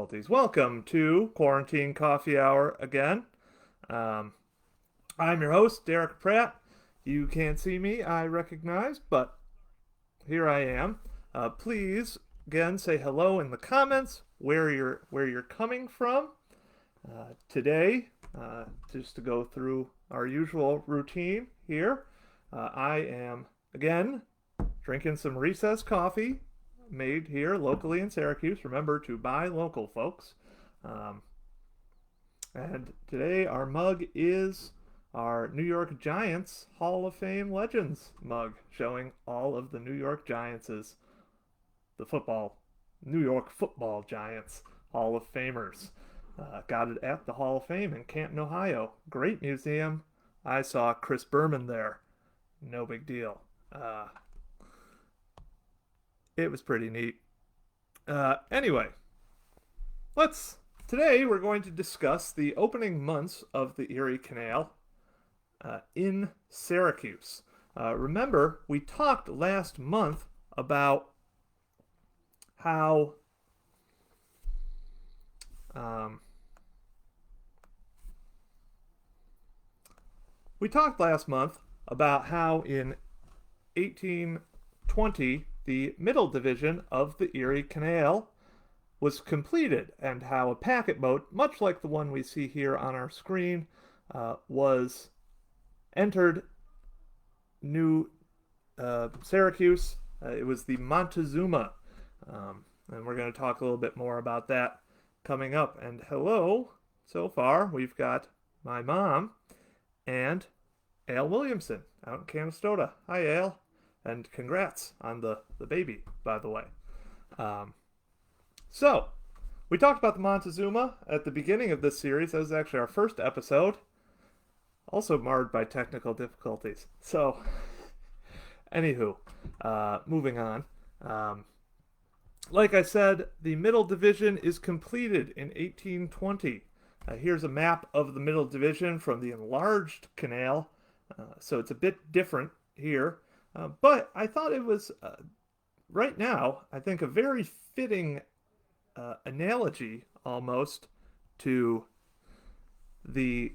difficulties. Welcome to Quarantine Coffee Hour again. Um, I'm your host, Derek Pratt. You can't see me, I recognize, but here I am. Please, again, say hello in the comments where you're coming from. Today, just to go through our usual routine here, I am again drinking some recess coffee made here locally in Syracuse. Remember to buy local, folks. Um, and today our mug is our New York Giants Hall of Fame Legends mug, showing all of the New York Giants, the New York Football Giants Hall of Famers. Got it at the Hall of Fame in Canton, Ohio. Great museum. I saw Chris Berman there. No big deal. It was pretty neat. Anyway, today we're going to discuss the opening months of the Erie Canal in Syracuse. Remember, we talked last month about how in 1820 the middle division of the Erie Canal was completed, and how a packet boat, much like the one we see here on our screen, was entered New Syracuse. It was the Montezuma, and we're going to talk a little bit more about that coming up. And hello, so far we've got my mom and Al Williamson out in Canastota. Hi, Al. And congrats on the baby, by the way. So, we talked about the Montezuma at the beginning of this series. That was actually our first episode. Also marred by technical difficulties. So, anywho, moving on. Like I said, the middle division is completed in 1820. Here's a map of the middle division from the enlarged canal. So it's a bit different here. But I thought it was, right now, I think a very fitting analogy almost to the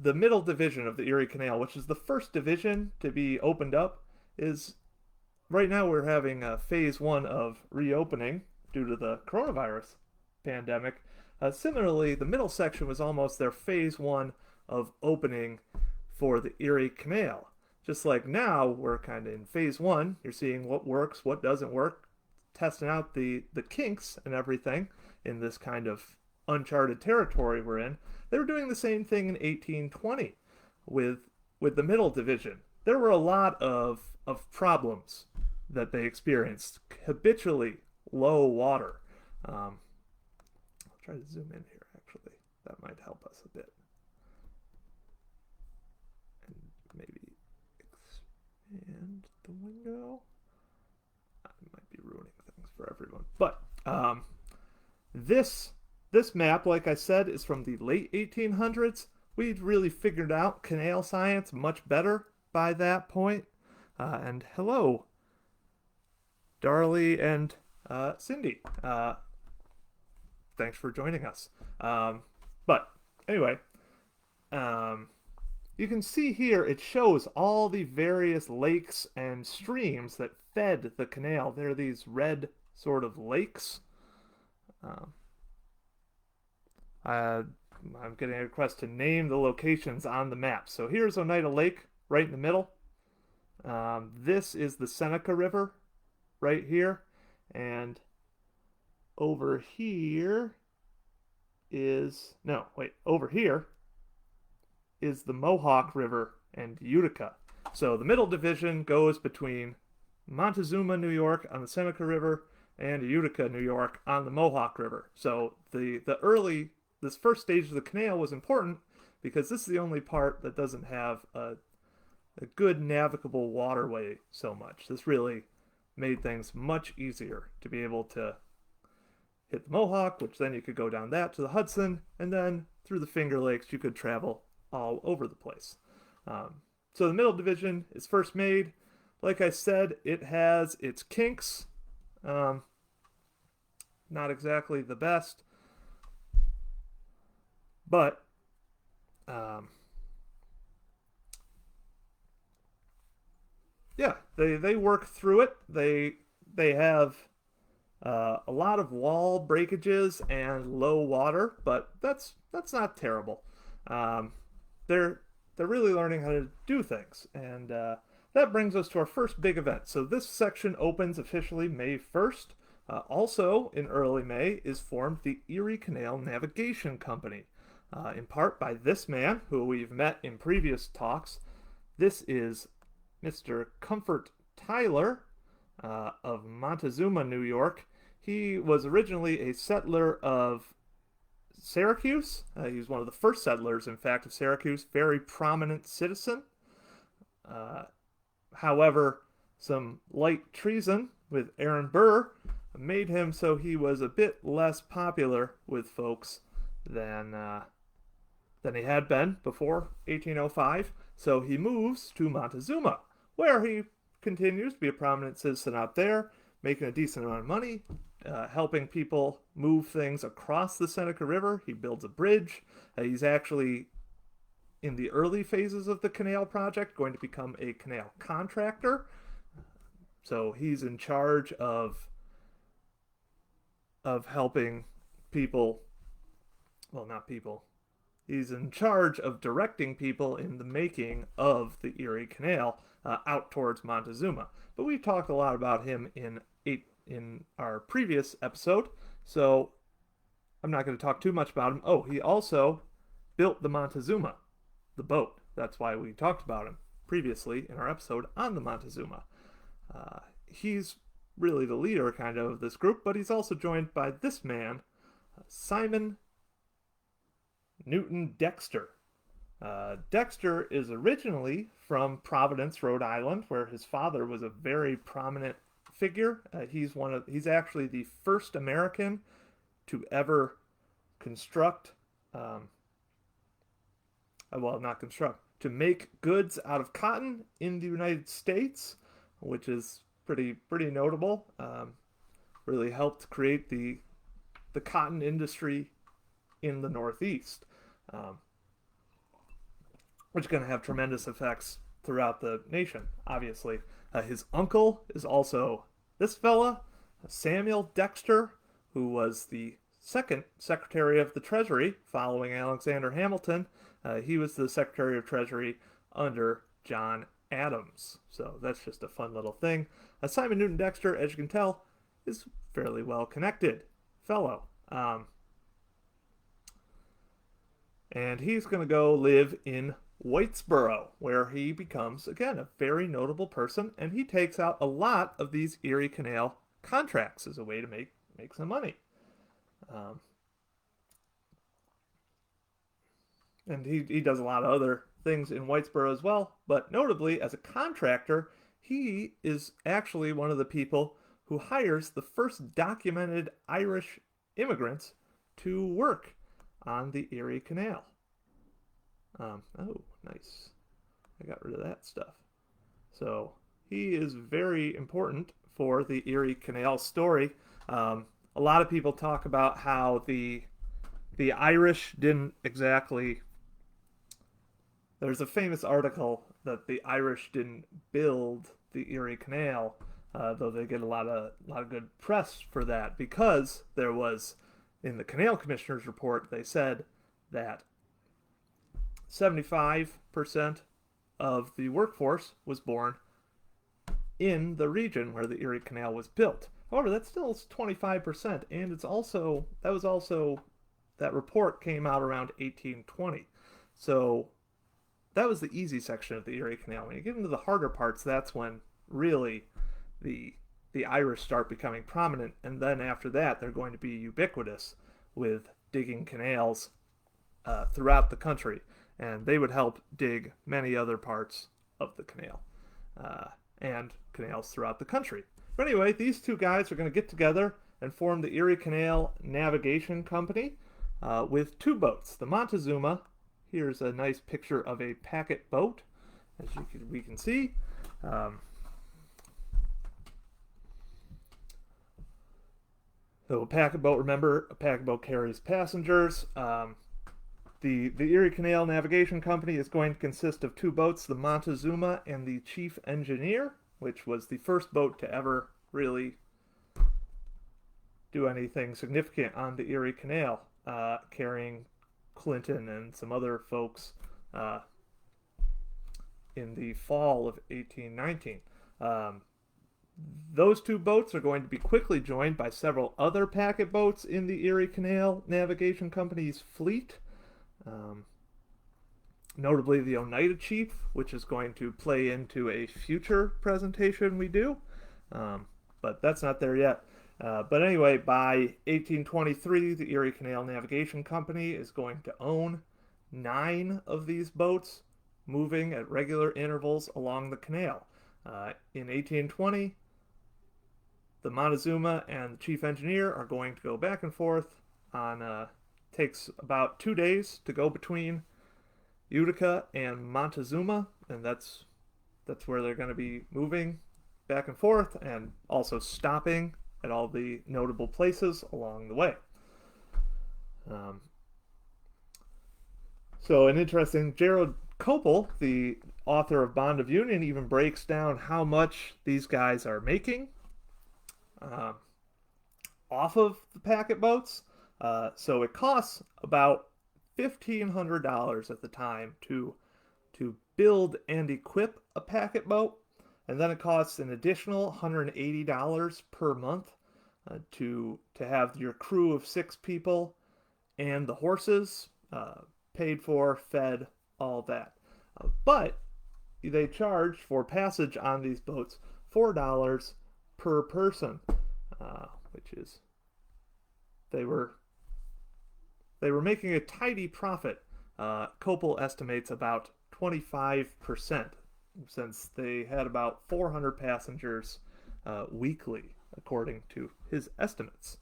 middle division of the Erie Canal, which is the first division to be opened up. Is right now we're having phase one of reopening due to the coronavirus pandemic. Similarly, the middle section was almost their phase one of opening for the Erie Canal. Just like now, we're kind of in phase one. You're seeing what works, what doesn't work, testing out the kinks and everything in this kind of uncharted territory we're in. They were doing the same thing in 1820 with the middle division. There were a lot of problems that they experienced. Habitually low water. I'll try to zoom in here, actually. That might help us a bit. And maybe and the window. I might be ruining things for everyone. But this map, like I said, is from the late 1800s. We'd really figured out canal science much better by that point. And hello, Darley and Cindy. Thanks for joining us. But anyway, you can see here it shows all the various lakes and streams that fed the canal. They're these red sort of lakes. I'm getting a request to name the locations on the map. So here's Oneida Lake right in the middle. This is the Seneca River right here. And over here over here is the Mohawk River and Utica. So the middle division goes between Montezuma, New York on the Seneca River and Utica, New York on the Mohawk River. So this first stage of the canal was important because this is the only part that doesn't have a good navigable waterway so much. This really made things much easier to be able to hit the Mohawk, which then you could go down that to the Hudson, and then through the Finger Lakes you could travel all over the place. So the middle division is first made. Like I said, it has its kinks. Not exactly the best. But um, yeah, they work through it. They have a lot of wall breakages and low water, but that's not terrible. Um, they're they're really learning how to do things, and that brings us to our first big event. So this section opens officially May 1st. Also in early May is formed the Erie Canal Navigation Company, in part by this man who we've met in previous talks. This is Mr. Comfort Tyler of Montezuma, New York. He was originally a settler of Syracuse. He was one of the first settlers, in fact, of Syracuse. Very prominent citizen. Uh, However, some light treason with Aaron Burr made him so he was a bit less popular with folks than than he had been before 1805. So he moves to Montezuma, where he continues to be a prominent citizen out there, making a decent amount of money, helping people move things across the Seneca River. He builds a bridge. He's actually, in the early phases of the canal project, going to become a canal contractor. So he's in charge of helping people, well, not people. He's in charge of directing people in the making of the Erie Canal out towards Montezuma. But we've talked a lot about him in our previous episode, so I'm not going to talk too much about him. Oh, he also built the Montezuma, the boat. That's why we talked about him previously in our episode on the Montezuma. He's really the leader, kind of this group, but he's also joined by this man, Simon Newton Dexter. Dexter is originally from Providence, Rhode Island, where his father was a very prominent figure. He's actually the first American to ever construct, not construct, to make goods out of cotton in the United States, which is pretty notable. Really helped create the cotton industry in the Northeast, which is going to have tremendous effects throughout the nation, obviously. His uncle is also this fella, Samuel Dexter, who was the second Secretary of the Treasury following Alexander Hamilton. He was the Secretary of Treasury under John Adams. So that's just a fun little thing. Simon Newton Dexter, as you can tell, is fairly well connected fellow. And he's going to go live in Whitesboro, where he becomes, again, a very notable person, and he takes out a lot of these Erie Canal contracts as a way to make some money. And he does a lot of other things in Whitesboro as well, but notably, as a contractor, he is actually one of the people who hires the first documented Irish immigrants to work on the Erie Canal. Oh, nice. I got rid of that stuff. So he is very important for the Erie Canal story. A lot of people talk about how the Irish didn't exactly. There's a famous article that the Irish didn't build the Erie Canal, though they get a lot of good press for that, because there was, in the Canal Commissioner's report, they said that 75% of the workforce was born in the region where the Erie Canal was built. However, that still is 25%, and that report came out around 1820. So that was the easy section of the Erie Canal. When you get into the harder parts, that's when really the Irish start becoming prominent, and then after that, they're going to be ubiquitous with digging canals throughout the country, and they would help dig many other parts of the canal and canals throughout the country. But anyway, these two guys are going to get together and form the Erie Canal Navigation Company with two boats. The Montezuma, here's a nice picture of a packet boat, as we can see. So a packet boat, remember, a packet boat carries passengers. The Erie Canal Navigation Company is going to consist of two boats, the Montezuma and the Chief Engineer, which was the first boat to ever really do anything significant on the Erie Canal, carrying Clinton and some other folks in the fall of 1819. Those two boats are going to be quickly joined by several other packet boats in the Erie Canal Navigation Company's fleet. Notably the Oneida Chief, which is going to play into a future presentation we do, but that's not there yet. But anyway, by 1823, the Erie Canal Navigation Company is going to own 9 of these boats, moving at regular intervals along the canal. In 1820, the Montezuma and the Chief Engineer are going to go back and forth on takes about 2 days to go between Utica and Montezuma, and that's where they're going to be moving back and forth and also stopping at all the notable places along the way. So an interesting, Gerald Copel, the author of Bond of Union, even breaks down how much these guys are making off of the packet boats. So it costs about $1,500 at the time to build and equip a packet boat, and then it costs an additional $180 per month to have your crew of 6 people and the horses paid for, fed, all that. But they charge for passage on these boats $4 per person, which is they were making a tidy profit. Copel estimates about 25%, since they had about 400 passengers weekly, according to his estimates.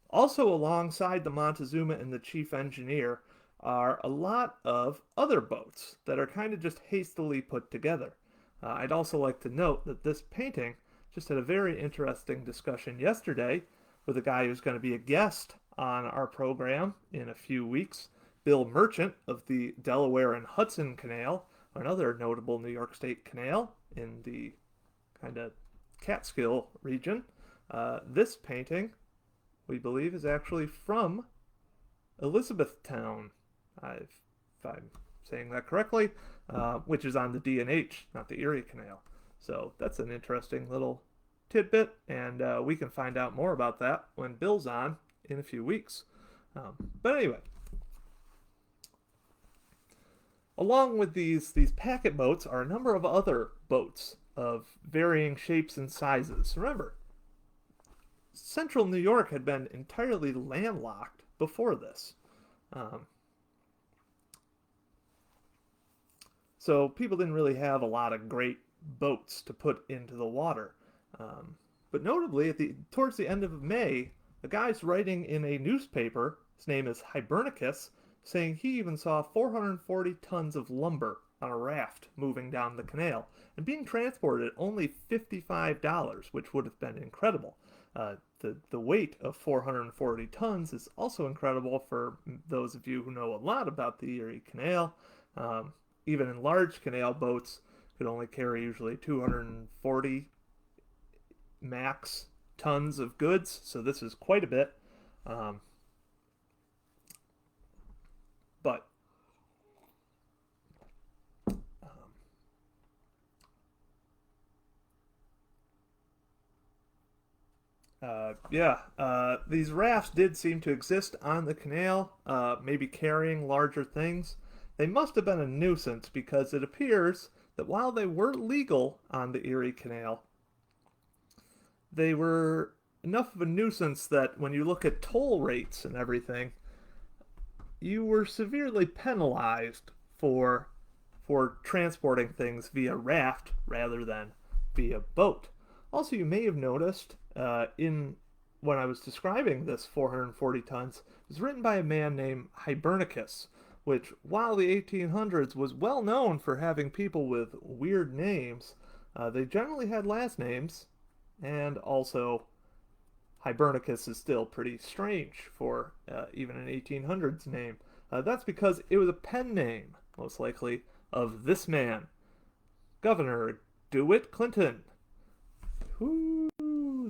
Also alongside the Montezuma and the Chief Engineer are a lot of other boats that are kind of just hastily put together. I'd also like to note that this painting just had a very interesting discussion yesterday with a guy who's going to be a guest on our program in a few weeks, Bill Merchant of the Delaware and Hudson Canal, another notable New York State canal in the kind of Catskill region. This painting, we believe, is actually from Elizabethtown, if I'm saying that correctly, which is on the D&H, not the Erie Canal. So that's an interesting little tidbit, and we can find out more about that when Bill's on in a few weeks. But anyway, along with these packet boats are a number of other boats of varying shapes and sizes. Remember, central New York had been entirely landlocked before this. So people didn't really have a lot of great boats to put into the water. But notably, towards the end of May, a guy's writing in a newspaper, his name is Hibernicus, saying he even saw 440 tons of lumber on a raft moving down the canal and being transported at only $55, which would have been incredible. The weight of 440 tons is also incredible for those of you who know a lot about the Erie Canal. Even in large canal boats, could only carry usually 240 max tons of goods, so this is quite a bit. But these rafts did seem to exist on the canal, maybe carrying larger things. They must have been a nuisance, because it appears that while they were legal on the Erie Canal, they were enough of a nuisance that when you look at toll rates and everything, you were severely penalized for transporting things via raft rather than via boat. Also, you may have noticed when I was describing this 440 tons, it was written by a man named Hibernicus, which, while the 1800s was well known for having people with weird names, they generally had last names, and also Hibernicus is still pretty strange for even an 1800s name. That's because it was a pen name, most likely, of this man, Governor DeWitt Clinton. Who,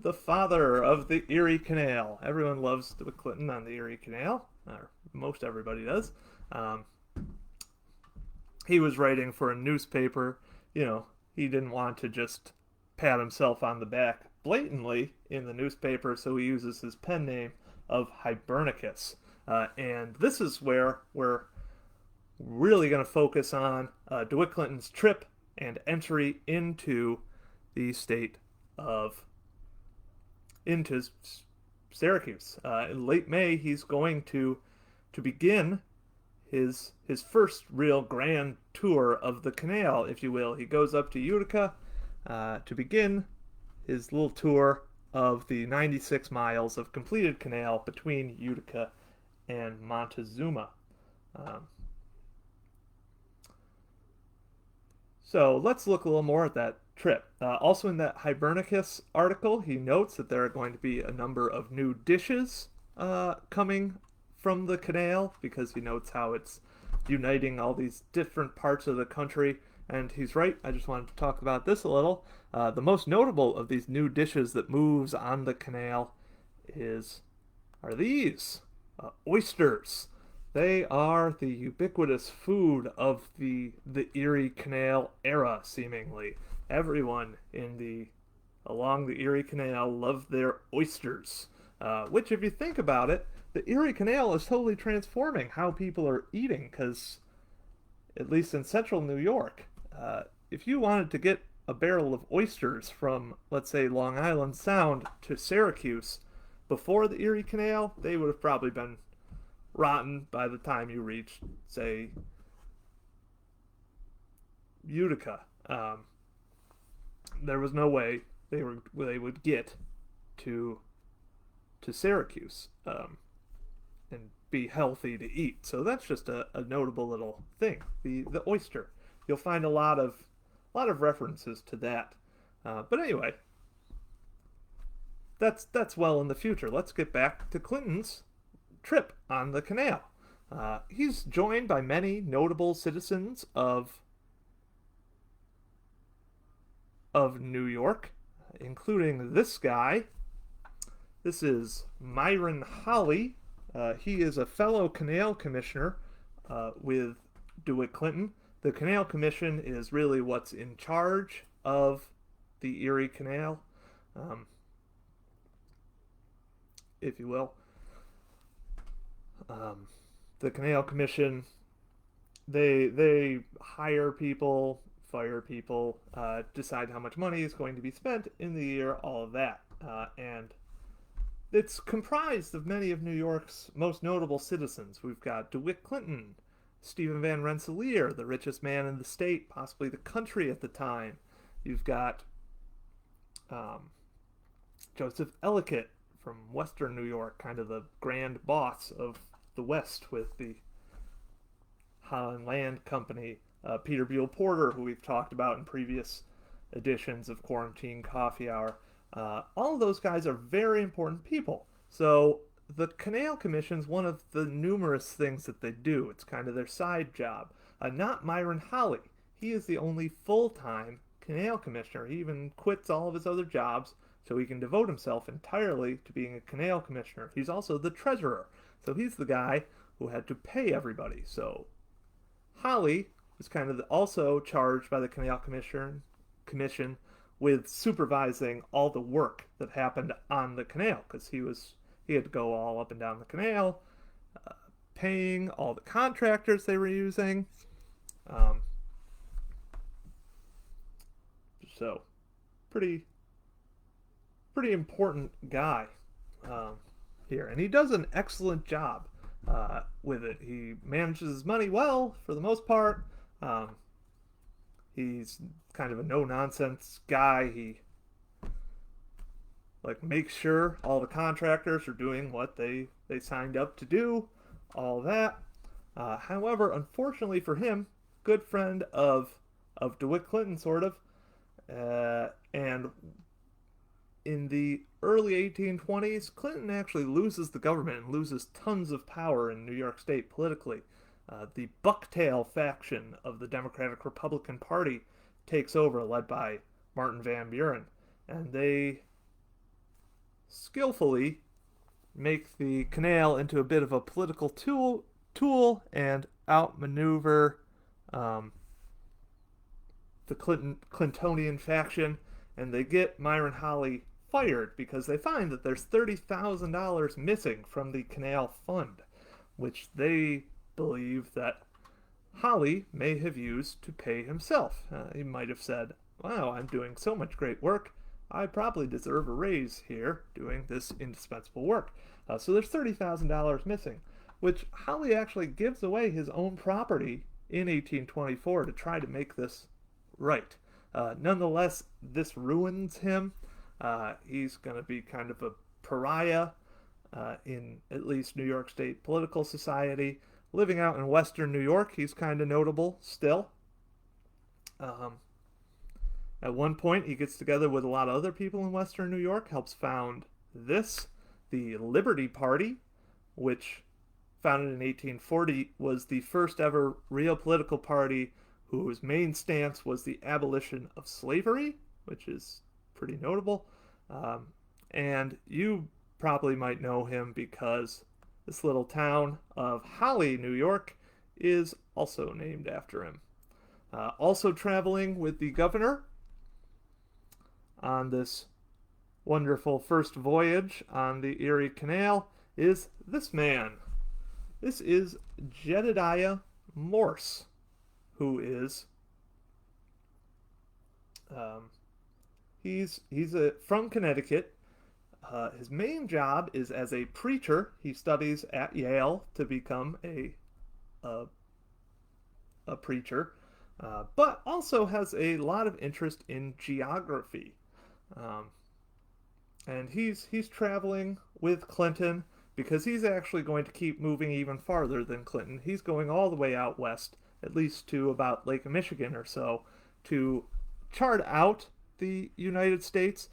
the father of the Erie Canal. Everyone loves DeWitt Clinton on the Erie Canal, or most everybody does. Um, he was writing for a newspaper. He didn't want to just pat himself on the back blatantly in the newspaper, so he uses his pen name of Hibernicus. And this is where we're really going to focus on DeWitt Clinton's trip and entry into the state of into Syracuse. In late May, he's going to begin his first real grand tour of the canal, if you will. He goes up to Utica to begin his little tour of the 96 miles of completed canal between Utica and Montezuma. So let's look a little more at that trip. Also in that Hibernicus article, he notes that there are going to be a number of new dishes coming from the canal, because he notes how it's uniting all these different parts of the country. And he's right. I just wanted to talk about this a little. The most notable of these new dishes that moves on the canal are these oysters. They are the ubiquitous food of the Erie Canal era, seemingly. Everyone along the Erie Canal loved their oysters, which, if you think about it, the Erie Canal is totally transforming how people are eating, because, at least in central New York, if you wanted to get a barrel of oysters from, let's say, Long Island Sound to Syracuse before the Erie Canal, they would have probably been rotten by the time you reached, say, Utica. There was no way they would get to Syracuse and be healthy to eat. So that's just a notable little thing. The oyster. You'll find a lot of references to that. But anyway, that's well in the future. Let's get back to Clinton's trip on the canal. He's joined by many notable citizens of New York, including this guy. This is Myron Holley. He is a fellow canal commissioner with DeWitt Clinton. The Canal Commission is really what's in charge of the Erie Canal, if you will. The Canal Commission, they hire people, fire people, decide how much money is going to be spent in the year, all of that. And it's comprised of many of New York's most notable citizens. We've got DeWitt Clinton, Stephen Van Rensselaer, the richest man in the state, possibly the country at the time. You've got Joseph Ellicott from Western New York, kind of the grand boss of the West with the Holland Land Company. Peter Buell Porter, who we've talked about in previous editions of Quarantine Coffee Hour. All of those guys are very important people. So the Canal Commission's one of the numerous things that they do. It's kind of their side job. Not Myron Holley. He is the only full-time Canal Commissioner. He even quits all of his other jobs so he can devote himself entirely to being a Canal Commissioner. He's also the treasurer. So he's the guy who had to pay everybody. So Holley was kind of also charged by the Canal Commission with supervising all the work that happened on the canal, because he had to go all up and down the canal, paying all the contractors they were using. So pretty important guy here, and he does an excellent job with it. He manages his money well for the most part. He's kind of a no-nonsense guy. He makes sure all the contractors are doing what they signed up to do, all that. However, unfortunately for him, good friend of DeWitt Clinton, sort of, and in the early 1820s, Clinton actually loses the government and loses tons of power in New York State politically. The Bucktail faction of the Democratic Republican Party takes over, led by Martin Van Buren, and they skillfully make the canal into a bit of a political tool and outmaneuver the Clintonian faction, and they get Myron Holley fired because they find that there's $30,000 missing from the canal fund, which they believe that Holley may have used to pay himself. He might have said, wow, I'm doing so much great work, I probably deserve a raise here doing this indispensable work. So there's $30,000 missing, which Holley actually gives away his own property in 1824 to try to make this right. Nonetheless, this ruins him. He's going to be kind of a pariah in at least New York State political society. Living out in Western New York, he's kind of notable still. At one point, he gets together with a lot of other people in Western New York, helps found the Liberty Party, which, founded in 1840, was the first ever real political party whose main stance was the abolition of slavery, which is pretty notable. And you probably might know him because this little town of Holly, New York, is also named after him. Also traveling with the governor on this wonderful first voyage on the Erie Canal is this man. This is Jedidiah Morse, who is he's from Connecticut. His main job is as a preacher. He studies at Yale to become a preacher, but also has a lot of interest in geography. And he's traveling with Clinton because he's actually going to keep moving even farther than Clinton. He's going all the way out west, at least to about Lake Michigan or so, to chart out the United States.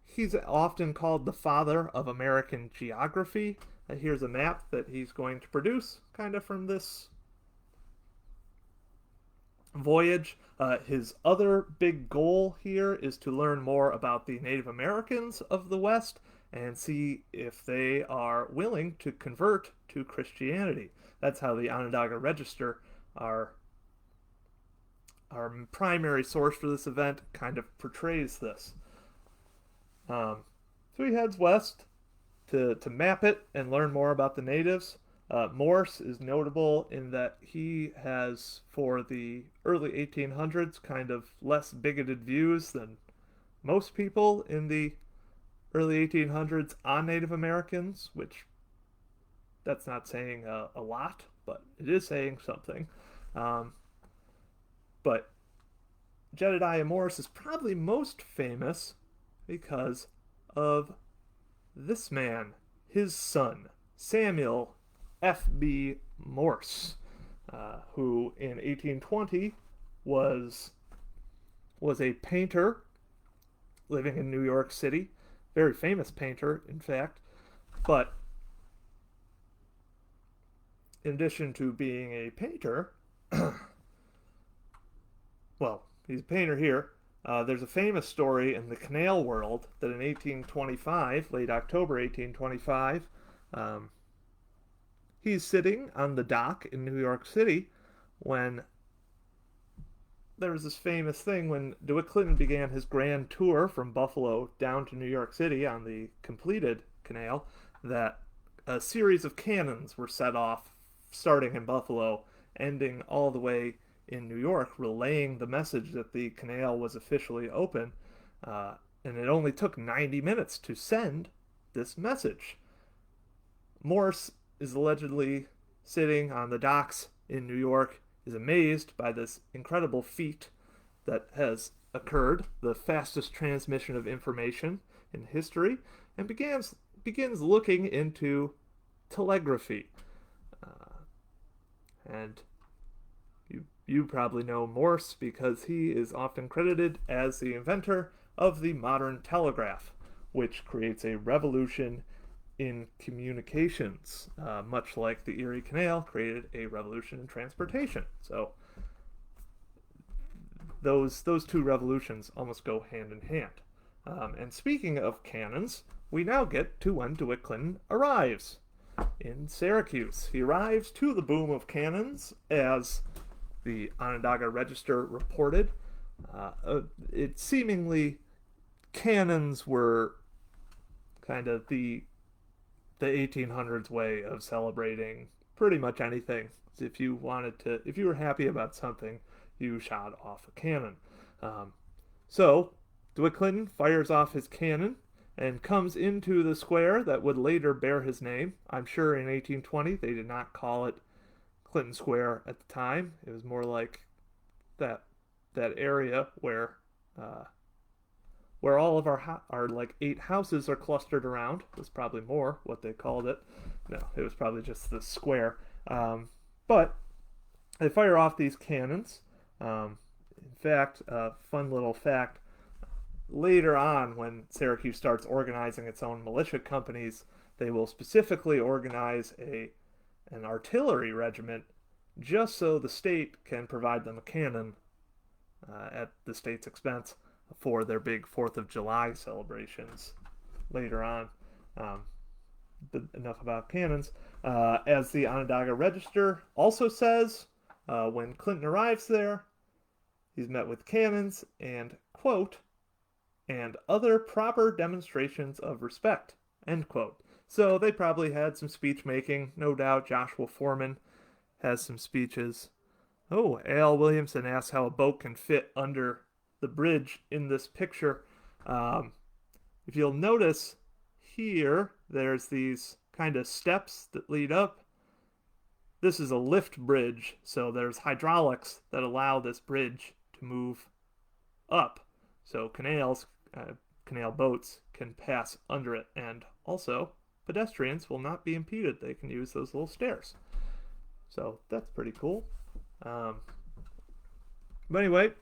He's often called the father of American geography. Here's a map that he's going to produce, kind of from this voyage. His other big goal here is to learn more about the Native Americans of the West and see if they are willing to convert to Christianity. That's how the Onondaga Register, our primary source for this event, kind of portrays this. So he heads west to map it and learn more about the natives. Morse is notable in that he has, for the early 1800s, kind of less bigoted views than most people in the early 1800s on Native Americans, which that's not saying a lot, but it is saying something. But Jedidiah Morse is probably most famous because of this man, his son, Samuel F.B. Morse, who in 1820 was a painter living in New York City, very famous painter, in fact, but in addition to being a painter, well, he's a painter here. There's a famous story in the canal world that in 1825, late October 1825, he's sitting on the dock in New York City when there was this famous thing when DeWitt Clinton began his grand tour from Buffalo down to New York City on the completed canal, that a series of cannons were set off starting in Buffalo, ending all the way in New York, relaying the message that the canal was officially open, and it only took 90 minutes to send this message. Morse is allegedly sitting on the docks in New York, is amazed by this incredible feat that has occurred, the fastest transmission of information in history, and begins looking into telegraphy. And you probably know Morse because he is often credited as the inventor of the modern telegraph, which creates a revolution in communications, much like the Erie Canal created a revolution in transportation. So those two revolutions almost go hand in hand. And speaking of cannons, we now get to when DeWitt Clinton arrives in Syracuse. He arrives to the boom of cannons, as the Onondaga Register reported. It seemingly, cannons were kind of the 1800s way of celebrating pretty much anything. If you were happy about something, you shot off a cannon. So DeWitt Clinton fires off his cannon and comes into the square that would later bear his name. I'm sure in 1820 they did not call it Clinton Square at the time. It was more like that area where all of our like 8 houses are clustered around. Was probably more what they called it. No, it was probably just the square. But they fire off these cannons. In fact, a fun little fact, later on when Syracuse starts organizing its own militia companies, they will specifically organize an artillery regiment just so the state can provide them a cannon at the state's expense for their big 4th of July celebrations later on. But enough about cannons. As the Onondaga Register also says, when Clinton arrives there, he's met with cannons and, quote, and other proper demonstrations of respect, end quote. So they probably had some speech making. No doubt Joshua Foreman has some speeches. Oh, A.L. Williamson asks how a boat can fit under the bridge in this picture. If you'll notice here, there's these kind of steps that lead up. This is a lift bridge, so there's hydraulics that allow this bridge to move up. So canal boats can pass under it, and also pedestrians will not be impeded. They can use those little stairs. So that's pretty cool. But anyway,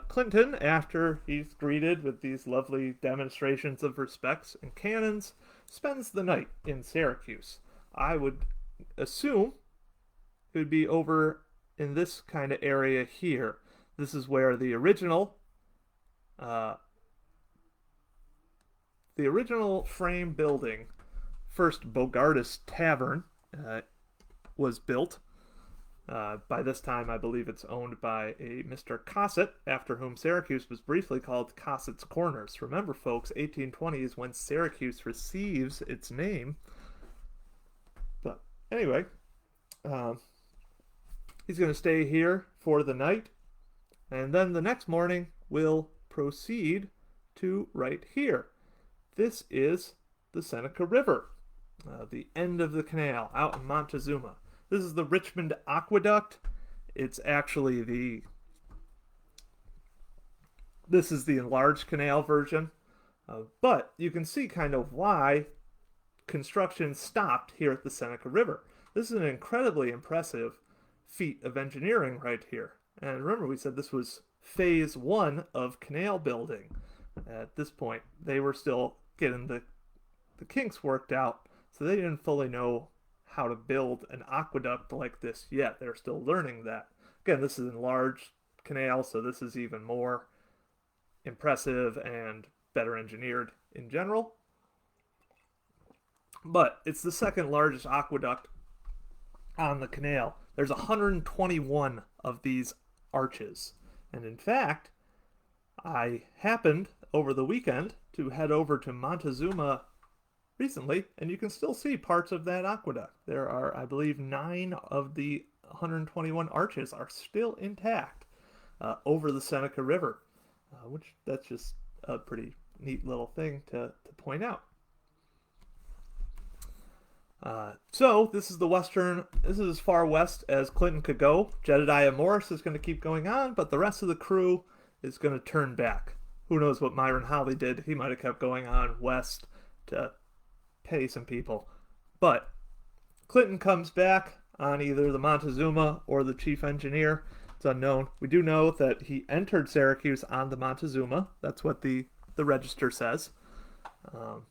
Clinton, after he's greeted with these lovely demonstrations of respects and cannons, spends the night in Syracuse. I would assume it would be over in this kind of area here. This is where the original frame building, first Bogardus Tavern, was built. By this time, I believe it's owned by a Mr. Cossett, after whom Syracuse was briefly called Cossett's Corners. Remember, folks, 1820 is when Syracuse receives its name. But anyway, he's going to stay here for the night, and then the next morning we'll proceed to right here. This is the Seneca River, the end of the canal out in Montezuma. This is the Richmond Aqueduct. It's actually this is the enlarged canal version. But you can see kind of why construction stopped here at the Seneca River. This is an incredibly impressive feat of engineering right here. And remember, we said this was phase 1 of canal building. At this point, they were still getting the kinks worked out, so they didn't fully know how to build an aqueduct like this yet. They're still learning that. Again, this is an enlarged canal, so this is even more impressive and better engineered in general. But it's the second largest aqueduct on the canal. There's 121 of these arches. And in fact, I happened over the weekend to head over to Montezuma recently, and you can still see parts of that aqueduct. There are, I believe, 9 of the 121 arches are still intact over the Seneca River, which that's just a pretty neat little thing to point out. So this is this is as far west as Clinton could go. Jedidiah Morse is going to keep going on, but the rest of the crew is going to turn back. Who knows what Myron Holly did? He might have kept going on west to pay some people. But Clinton comes back on either the Montezuma or the chief engineer. It's unknown. We do know that he entered Syracuse on the Montezuma. That's what the register says. Um,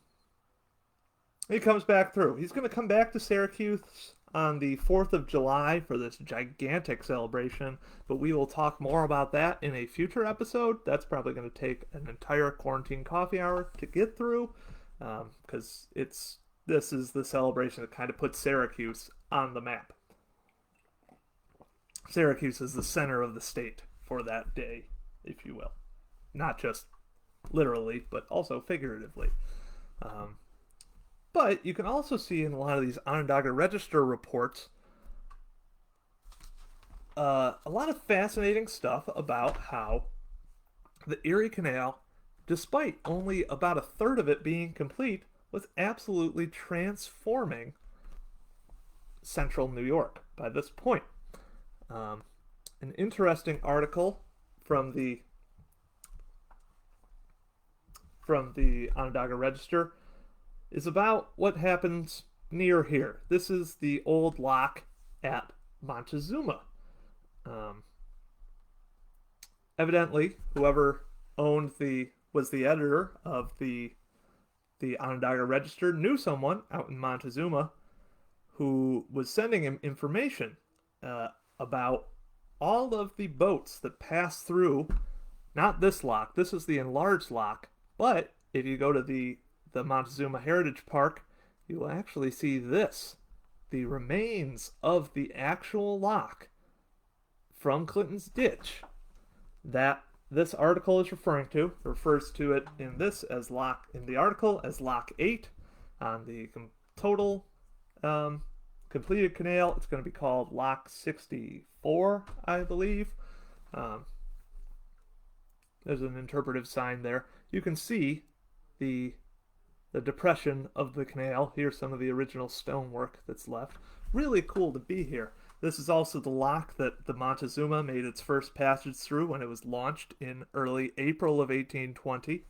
he comes back through. He's going to come back to Syracuse on the 4th of July for this gigantic celebration, but we will talk more about that in a future episode. That's probably going to take an entire quarantine coffee hour to get through, because this is the celebration that kind of puts Syracuse on the map. Syracuse is the center of the state for that day, if you will. Not just literally, but also figuratively. But you can also see in a lot of these Onondaga Register reports a lot of fascinating stuff about how the Erie Canal, despite only about a third of it being complete, was absolutely transforming central New York by this point. An interesting article from the Onondaga Register is about what happens near here. This is the old lock at Montezuma. Evidently, whoever was the editor of the Onondaga Register knew someone out in Montezuma who was sending him information about all of the boats that pass through, not this lock, this is the enlarged lock, but if you go to the Montezuma Heritage Park, you will actually see this, the remains of the actual lock from Clinton's Ditch that this article is referring to. It refers to it in the article as Lock 8. On the total completed canal, it's going to be called Lock 64, I believe. There's an interpretive sign there. You can see the depression of the canal. Here's some of the original stonework that's left. Really cool to be here. This is also the lock that the Montezuma made its first passage through when it was launched in early April of 1820.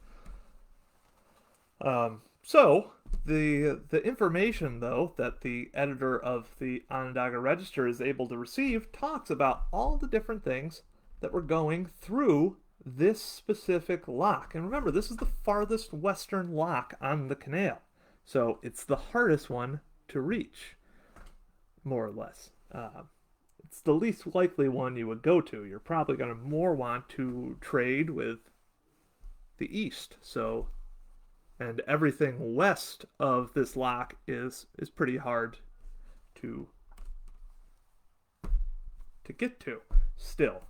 So the information, though, that the editor of the Onondaga Register is able to receive talks about all the different things that were going through this specific lock. And remember, this is the farthest western lock on the canal, so it's the hardest one to reach, more or less. It's the least likely one you would go to. You're probably going to more want to trade with the east. So, and everything west of this lock is pretty hard to get to still.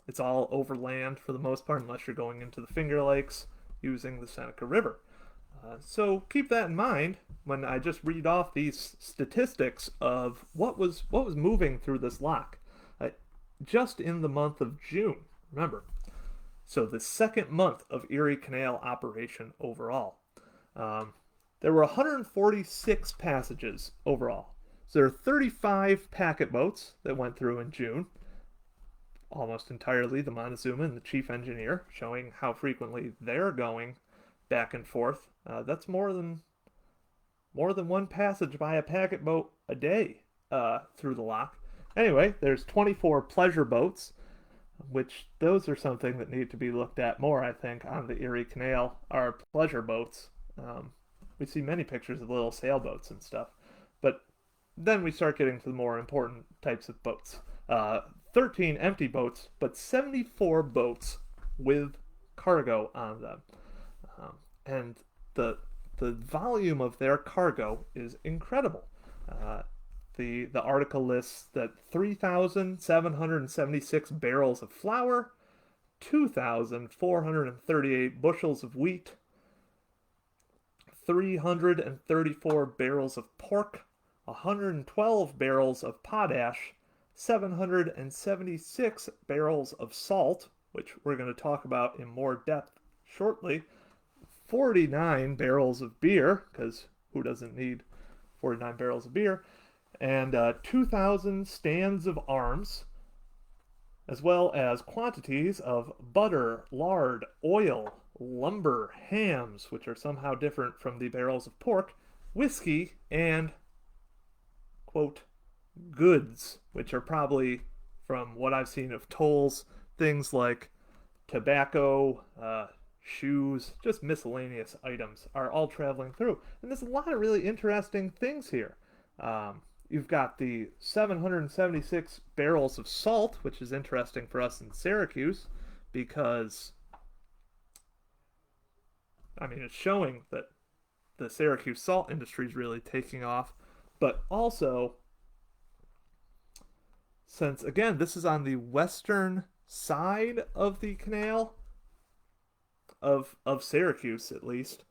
It's all overland for the most part, unless you're going into the Finger Lakes using the Seneca River. So keep that in mind when I just read off these statistics of what was moving through this lock. Just in the month of June, remember. So the second month of Erie Canal operation overall. There were 146 passages overall. So there are 35 packet boats that went through in June. Almost entirely the Montezuma and the chief engineer, showing how frequently they're going back and forth. That's more than one passage by a packet boat a day through the lock. Anyway, there's 24 pleasure boats, which those are something that need to be looked at more, I think, on the Erie Canal, are pleasure boats. We see many pictures of little sailboats and stuff, but then we start getting to the more important types of boats. 13 empty boats, but 74 boats with cargo on them. And the volume of their cargo is incredible. The article lists that 3,776 barrels of flour, 2,438 bushels of wheat, 334 barrels of pork, 112 barrels of potash, 776 barrels of salt, which we're going to talk about in more depth shortly, 49 barrels of beer, because who doesn't need 49 barrels of beer, and 2,000 stands of arms, as well as quantities of butter, lard, oil, lumber, hams, which are somehow different from the barrels of pork, whiskey, and, quote, goods, which are probably, from what I've seen of tolls, things like tobacco, shoes, just miscellaneous items are all traveling through. And there's a lot of really interesting things here. You've got the 776 barrels of salt, which is interesting for us in Syracuse because, I mean, it's showing that the Syracuse salt industry is really taking off. But also, since, again, this is on the western side of the canal, of Syracuse at least,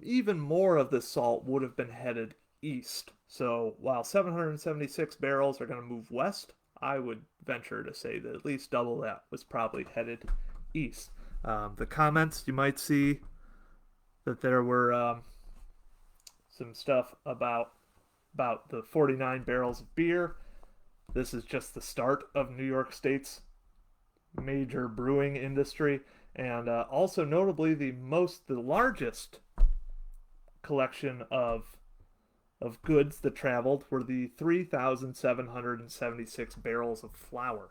even more of the salt would have been headed east. So while 776 barrels are going to move west, I would venture to say that at least double that was probably headed east. The comments, you might see that there were some stuff about the 49 barrels of beer. This is just the start of New York State's major brewing industry, and also notably the largest collection of goods that traveled were the 3,776 barrels of flour,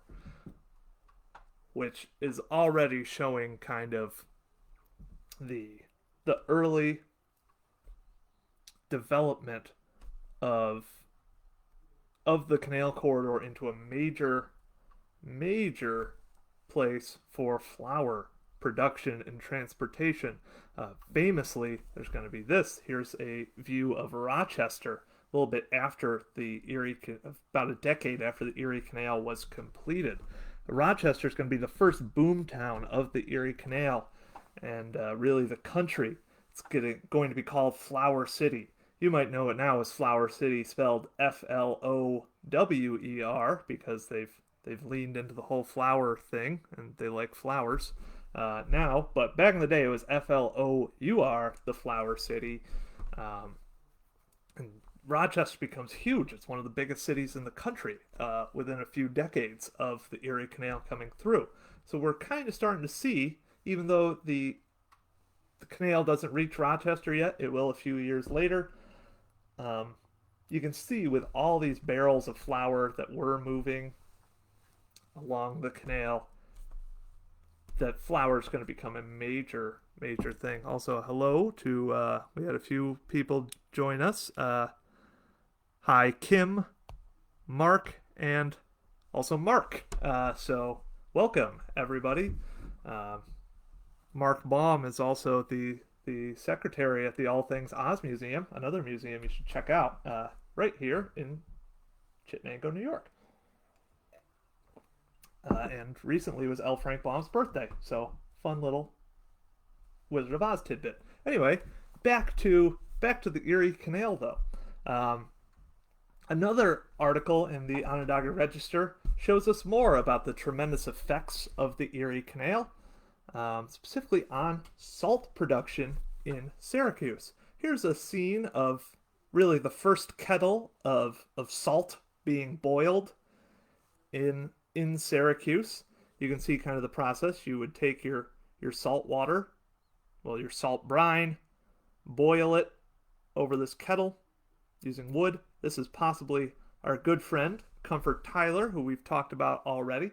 which is already showing kind of the early development of the canal corridor into a major place for flour production and transportation. Famously, there's going to be this. Here's a view of Rochester a little bit after the Erie, about a decade after the Erie Canal was completed. Rochester is going to be the first boom town of the Erie Canal, and really the country. It's going to be called Flower City. You might know it now as Flower City, spelled Flower, because they've leaned into the whole flower thing, and they like flowers now. But back in the day, it was Flour, the Flower City. And Rochester becomes huge. It's one of the biggest cities in the country within a few decades of the Erie Canal coming through. So we're kind of starting to see, even though the canal doesn't reach Rochester yet, it will a few years later. You can see with all these barrels of flour that were moving along the canal that flour is going to become a major thing. Also, hello to we had a few people join us. Hi, Kim, Mark, and also Mark. So welcome everybody. Mark Baum is also the secretary at the All Things Oz Museum, another museum you should check out right here in Chittenango, New York. And recently was L. Frank Baum's birthday, so fun little Wizard of Oz tidbit. Anyway, back to the Erie Canal though. Another article in the Onondaga Register shows us more about the tremendous effects of the Erie Canal, specifically on salt production in Syracuse. Here's a scene of really the first kettle of salt being boiled in Syracuse. You can see kind of the process. You would take your salt water, well, your salt brine, boil it over this kettle using wood. This is possibly our good friend, Comfort Tyler, who we've talked about already.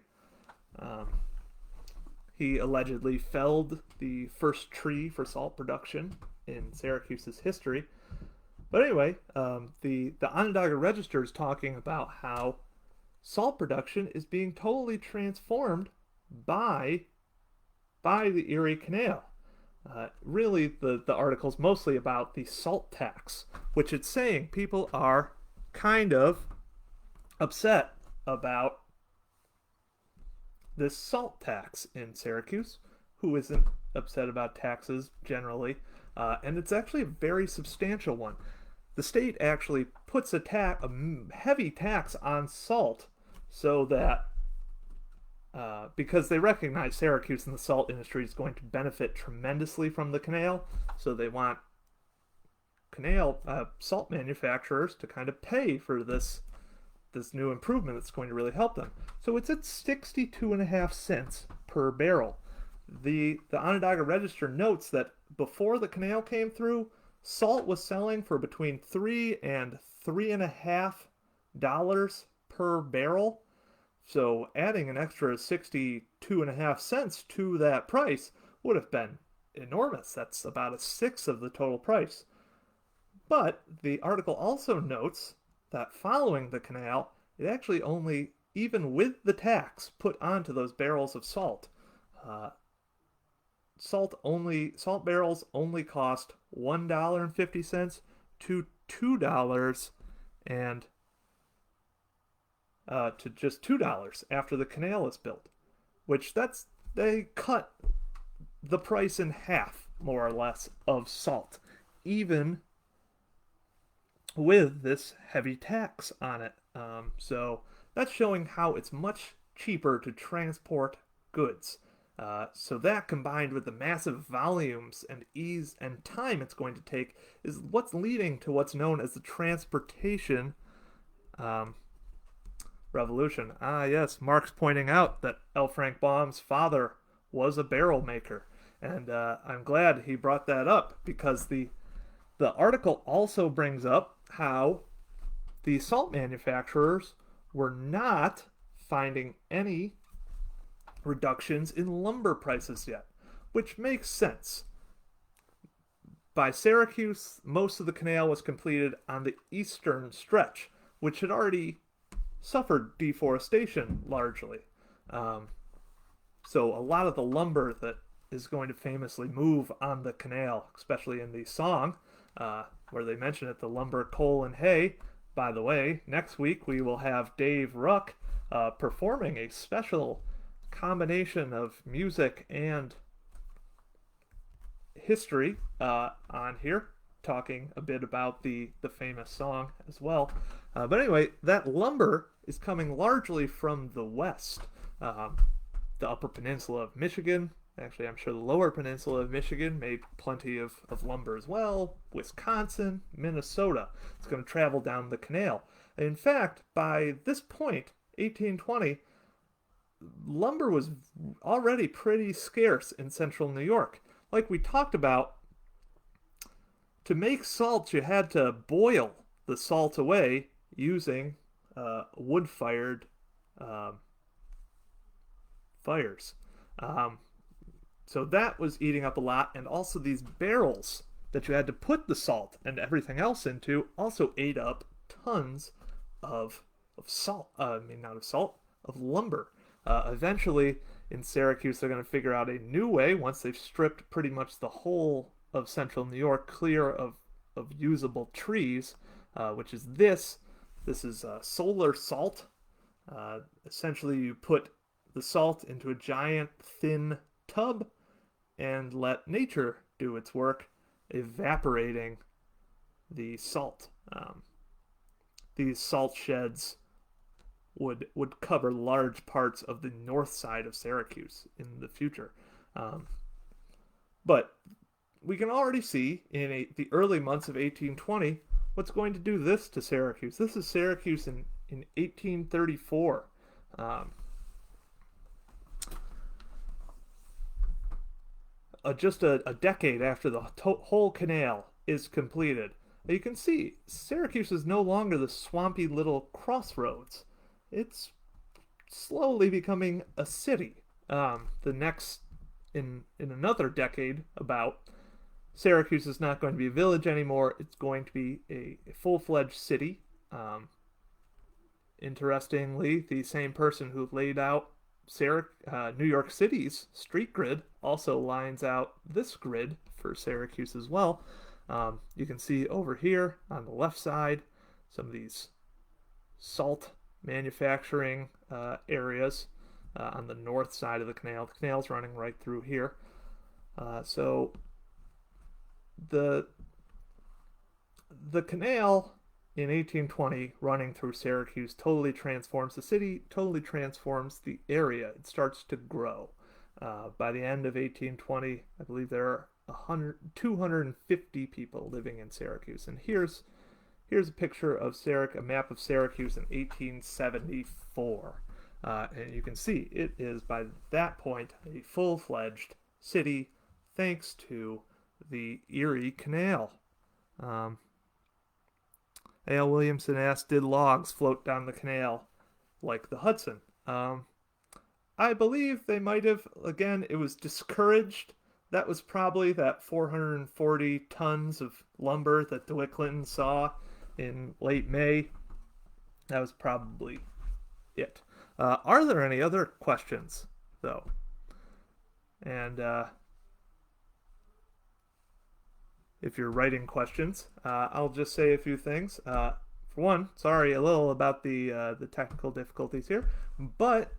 He allegedly felled the first tree for salt production in Syracuse's history. But anyway, the Onondaga Register is talking about how salt production is being totally transformed by the Erie Canal. Really, the article's mostly about the salt tax, which it's saying people are kind of upset about this salt tax in Syracuse. Who isn't upset about taxes generally? And it's actually a very substantial one. The state actually puts a heavy tax on salt so that because they recognize Syracuse and the salt industry is going to benefit tremendously from the canal, so they want canal salt manufacturers to kind of pay for this new improvement that's going to really help them. So it's at 62.5 cents per barrel. The Onondaga Register notes that before the canal came through, salt was selling for between $3 and $3.50 per barrel. So adding an extra 62.5 cents to that price would have been enormous. That's about a sixth of the total price. But the article also notes that following the canal, it actually only, even with the tax put onto those barrels of salt, uh, salt barrels only cost $1.50 to $2 and to just $2 after the canal is built, which they cut the price in half more or less of salt, even with this heavy tax on it. So that's showing how it's much cheaper to transport goods. So that combined with the massive volumes and ease and time it's going to take is what's leading to what's known as the transportation um, revolution. Ah, yes, Mark's pointing out that L. Frank Baum's father was a barrel maker, and I'm glad he brought that up because the article also brings up how the salt manufacturers were not finding any reductions in lumber prices yet, which makes sense. By Syracuse, most of the canal was completed on the eastern stretch, which had already suffered deforestation largely. Um, so a lot of the lumber that is going to famously move on the canal, especially in the song, where they mention it, the lumber, coal, and hay. By the way, next week we will have Dave Ruck performing a special combination of music and history on here, talking a bit about the famous song as well. But anyway, that lumber is coming largely from the west, the Upper Peninsula of Michigan. Actually, I'm sure the Lower Peninsula of Michigan made plenty of lumber as well. Wisconsin, Minnesota. It's going to travel down the canal. In fact, by this point, 1820, lumber was already pretty scarce in central New York. Like we talked about, to make salt, you had to boil the salt away using wood-fired fires. So that was eating up a lot, and also these barrels that you had to put the salt and everything else into also ate up tons of salt. Not of salt, of lumber. Eventually, in Syracuse, they're going to figure out a new way once they've stripped pretty much the whole of central New York clear of usable trees, which is this. This is solar salt. Essentially, you put the salt into a giant thin tub and let nature do its work, evaporating the salt. These salt sheds would cover large parts of the north side of Syracuse in the future. But we can already see in the early months of 1820 what's going to do this to Syracuse. This is Syracuse in 1834. Just a decade after the whole canal is completed. You can see Syracuse is no longer the swampy little crossroads. It's slowly becoming a city. The next, in another decade, about, Syracuse is not going to be a village anymore. It's going to be a full-fledged city. Interestingly, the same person who laid out New York City's street grid also lines out this grid for Syracuse as well. You can see over here on the left side some of these salt manufacturing areas on the north side of the canal. The canal's running right through here. So the canal in 1820 running through Syracuse totally transforms the city, totally transforms the area. It starts to grow. By the end of 1820, I believe there are 250 people living in Syracuse. And here's a picture of a map of Syracuse in 1874. And you can see it is by that point a full-fledged city thanks to the Erie Canal. A.L. Williamson asked, did logs float down the canal like the Hudson? Um, I believe they might have, again, it was discouraged. That was probably that 440 tons of lumber that DeWitt Clinton saw in late May. That was probably it. Are there any other questions, though? And if you're writing questions, I'll just say a few things. For one, sorry a little about the technical difficulties here, but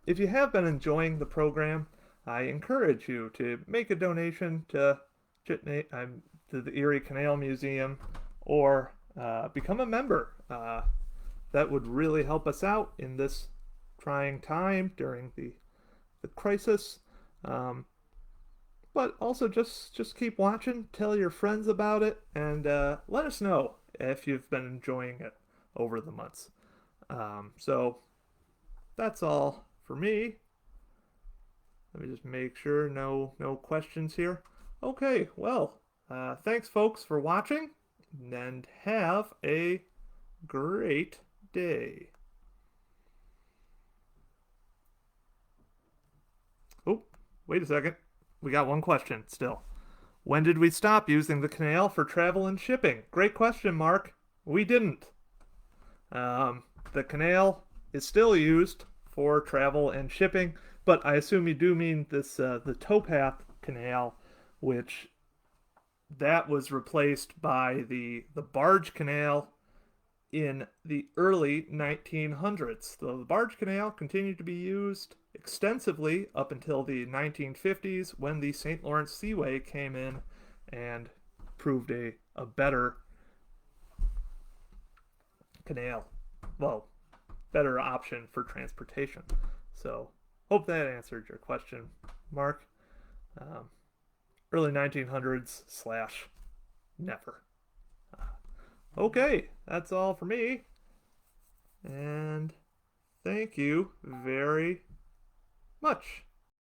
if you have been enjoying the program, I encourage you to make a donation to the Erie Canal Museum or become a member. That would really help us out in this trying time during the crisis. But also just keep watching, tell your friends about it, and let us know if you've been enjoying it over the months. So that's all for me. Let me just make sure no questions here. Okay, well, thanks folks for watching, and have a great day. Oh, wait a second. We got one question still. When did we stop using the canal for travel and shipping? Great question, Mark. We didn't. The canal is still used for travel and shipping, but I assume you do mean this the towpath canal, which that was replaced by the barge canal in the early 1900s. So the barge canal continued to be used extensively up until the 1950s when the St. Lawrence Seaway came in and proved a better canal. Well, better option for transportation. So, hope that answered your question, Mark. Early 1900s slash never. Okay, that's all for me. And thank you very much.